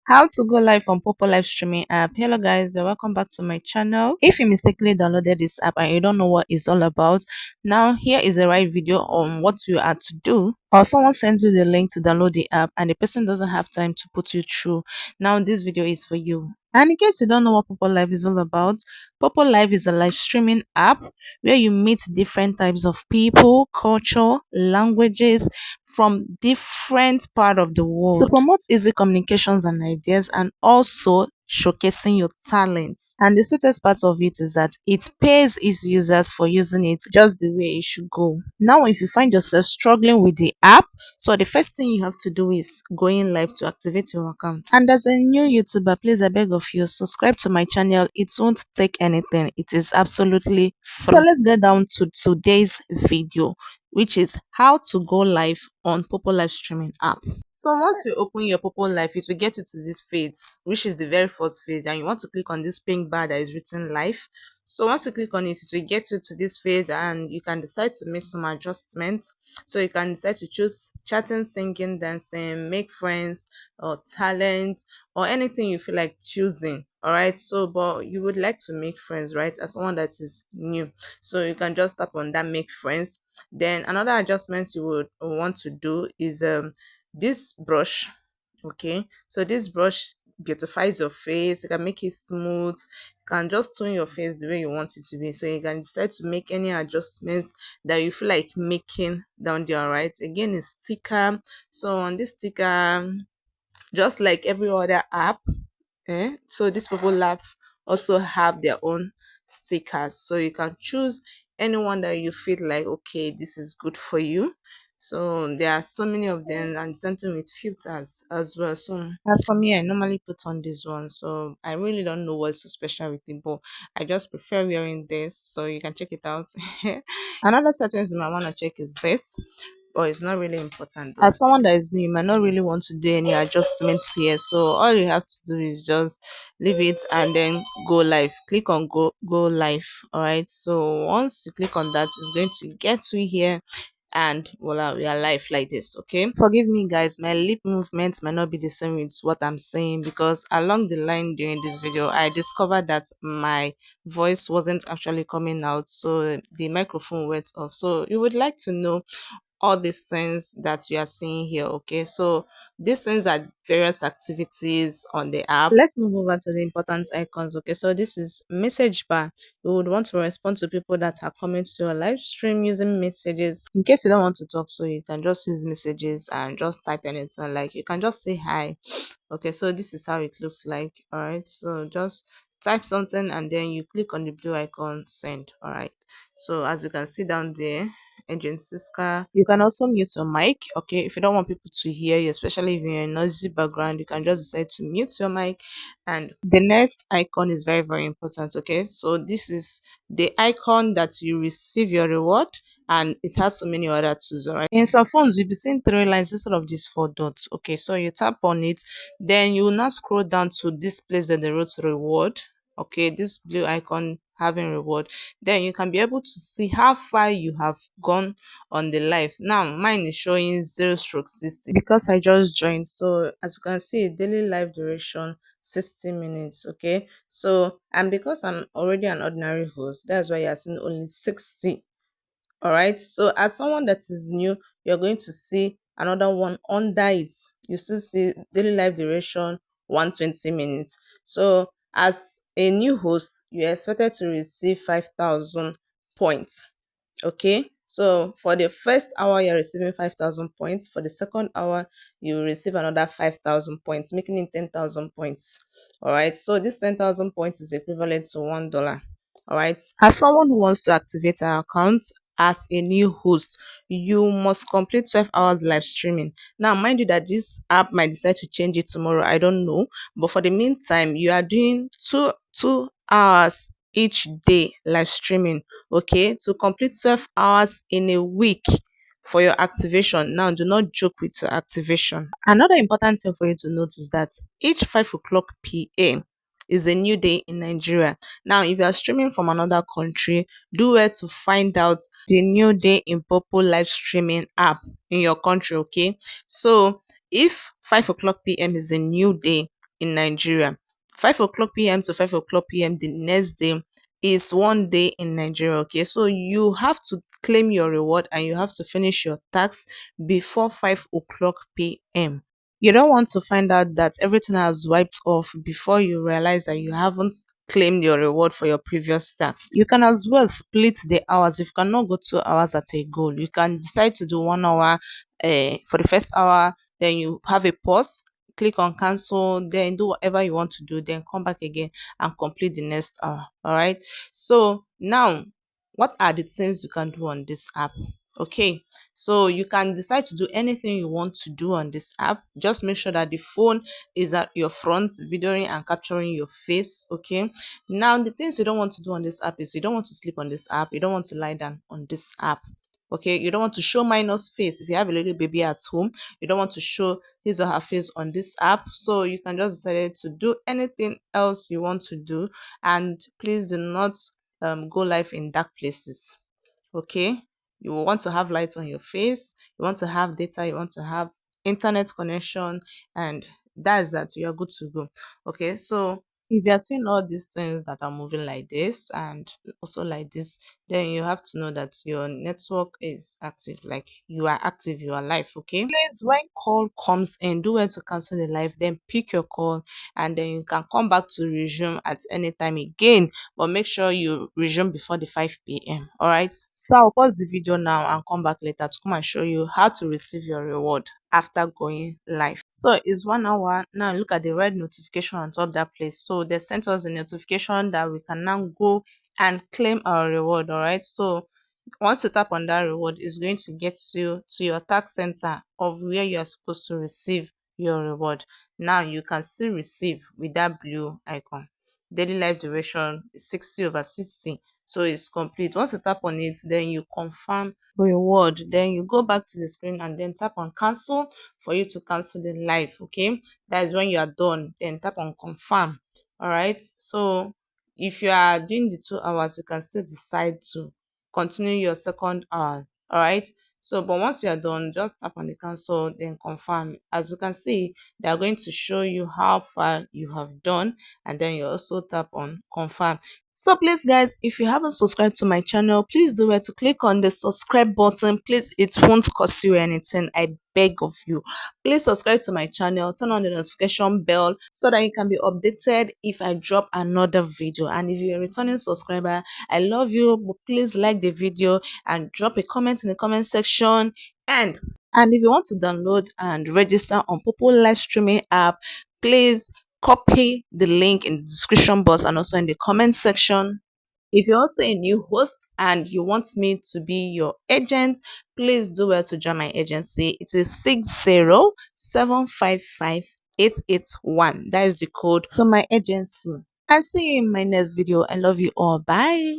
How to go live on Poppo live streaming app. Hello guys, welcome back to my channel. If you mistakenly downloaded this app and you don't know what it's all about, now here is the right video on what you are to do. Or someone sends you the link to download the app and the person doesn't have time to put you through. Now this video is for you. And in case you don't know what Poppo Live is all about, Poppo Live is a live streaming app where you meet different types of people, culture, languages from different part of the world to promote easy communications and ideas, and also showcasing your talents. And the sweetest part of it is that it pays its users for using it just the way it should go. Now if you find yourself struggling with the app, so the first thing you have to do is going live to activate your account. And as a new YouTuber, please I beg of you, subscribe to my channel. It won't take anything. It is absolutely free. So let's get down to today's video, which is how to go live on Poppo live streaming app. So once you open your Poppo live, it will get you to this page, which is the very first page, and you want to click on this pink bar that is written live. So once you click on it, it will get you to this page and you can decide to make some adjustments. So you can decide to choose chatting, singing, dancing, make friends, or talent, or anything you feel like choosing. All right, so but you would like to make friends, right, as someone that is new, so you can just tap on that make friends. Then another adjustment you would want to do is this brush. Okay, so this brush beautifies your face. You can make it smooth. You can just tone your face the way you want it to be, so you can decide to make any adjustments that you feel like making down there. Right, again, it's sticker. So on this sticker, just like every other app, so this Poppo app also have their own stickers, so you can choose anyone that you feel like, okay, this is good for you. So there are so many of them, and something with filters as well. So as for me, I normally put on this one, so I really don't know what's so special with it, but I just prefer wearing this, so you can check it out. Another settings you might want to check is this, but it's not really important though. As someone that is new, you might not really want to do any adjustments here. So all you have to do is just leave it and then go live. Click on go live. All right. So once you click on that, it's going to get to here, and voila, we are live like this. Okay, forgive me guys, my lip movements might not be the same with what I'm saying, because along the line during this video I discovered that my voice wasn't actually coming out, so the microphone went off. So you would like to know all these things that you are seeing here. Okay, so these things are various activities on the app. Let's move over to the important icons. Okay, so this is message bar. You would want to respond to people that are coming to your live stream using messages. In case you don't want to talk, so you can just use messages and just type anything, like you can just say hi. Okay, so this is how it looks like. All right, so just type something and then you click on the blue icon send. All right, so as you can see down there, agency scar, you can also mute your mic. Okay, if you don't want people to hear you, especially if you're in a noisy background, you can just decide to mute your mic. And the next icon is very, very important. Okay, so this is the icon that you receive your reward, and it has so many other tools. All right, in some phones you'll be seeing three lines instead of these four dots. Okay, so you tap on it, then you will now scroll down to this place that they wrote reward. Okay, this blue icon having reward, then you can be able to see how far you have gone on the live. Now mine is showing 0/60 because I just joined. So as you can see, daily live duration 60 minutes. Okay, so and because I'm already an ordinary host, that's why you're seeing only 60. All right, so as someone that is new, you're going to see another one under it. You still see daily live duration 120 minutes. So as a new host, you're expected to receive 5,000 points. Okay, so for the first hour you're receiving 5,000 points. For the second hour you will receive another 5,000 points, making it 10,000 points. All right, so this 10,000 points is equivalent to $1. All right, as someone who wants to activate our account as a new host, you must complete 12 hours live streaming. Now mind you that this app might decide to change it tomorrow, I don't know, but for the meantime you are doing two hours each day live streaming. Okay, to complete 12 hours in a week for your activation. Now do not joke with your activation. Another important thing for you to note is that each 5 o'clock p.m is a new day in Nigeria. Now if you are streaming from another country, do well to find out the new day in Poppo live streaming app in your country. Okay, so if 5 o'clock p.m is a new day in Nigeria. 5 o'clock p.m. to 5 o'clock p.m. the next day is one day in Nigeria. Okay, so you have to claim your reward and you have to finish your tax before 5 o'clock p.m. You don't want to find out that everything has wiped off before you realize that you haven't claimed your reward for your previous tax. You can as well split the hours. If you cannot go 2 hours at a goal, you can decide to do 1 hour for the first hour, then you have a pause, click on cancel, then do whatever you want to do, then come back again and complete the next hour. All right. So now, what are the things you can do on this app? Okay, so you can decide to do anything you want to do on this app. Just make sure that the phone is at your front, videoing and capturing your face. Okay, now the things you don't want to do on this app is you don't want to sleep on this app, you don't want to lie down on this app. Okay, you don't want to show minus face. If you have a little baby at home, you don't want to show his or her face on this app. So you can just decide to do anything else you want to do, and please do not go live in dark places. Okay, you want to have light on your face, you want to have data, you want to have internet connection, and that's that, you are good to go. Okay, so if you are seeing all these things that are moving like this and also like this, then you have to know that your network is active, like you are active, you are live. Okay, please, when call comes in, do well to cancel the live, then pick your call, and then you can come back to resume at any time again, but make sure you resume before the 5 p.m. All right, so I'll pause the video now and come back later to come and show you how to receive your reward after going live. So it's 1 hour now. Look at the red notification on top that place. So they sent us a notification that we can now go and claim our reward. All right, so once you tap on that reward, it's going to get you to your tax center of where you are supposed to receive your reward. Now you can still receive with that blue icon. Daily life duration is 60/60, so it's complete. Once you tap on it, then you confirm reward, then you go back to the screen and then tap on cancel for you to cancel the live. Okay, that is when you are done, then tap on confirm. All right, so if you are doing the 2 hours, you can still decide to continue your second hour. All right, so but once you are done, just tap on the cancel, then confirm. As you can see, they are going to show you how far you have done, and then you also tap on confirm. So please guys, if you haven't subscribed to my channel, please do well to click on the subscribe button. Please, it won't cost you anything, I beg of you. Please subscribe to my channel, turn on the notification bell so that you can be updated if I drop another video. And if you're a returning subscriber, I love you, but please like the video and drop a comment in the comment section. And if you want to download and register on Poppo live streaming app, please copy the link in the description box and also in the comment section. If you're also a new host and you want me to be your agent, please do well to join my agency. It is 60755 881. That is the code to my agency. I'll see you in my next video. I love you all. Bye.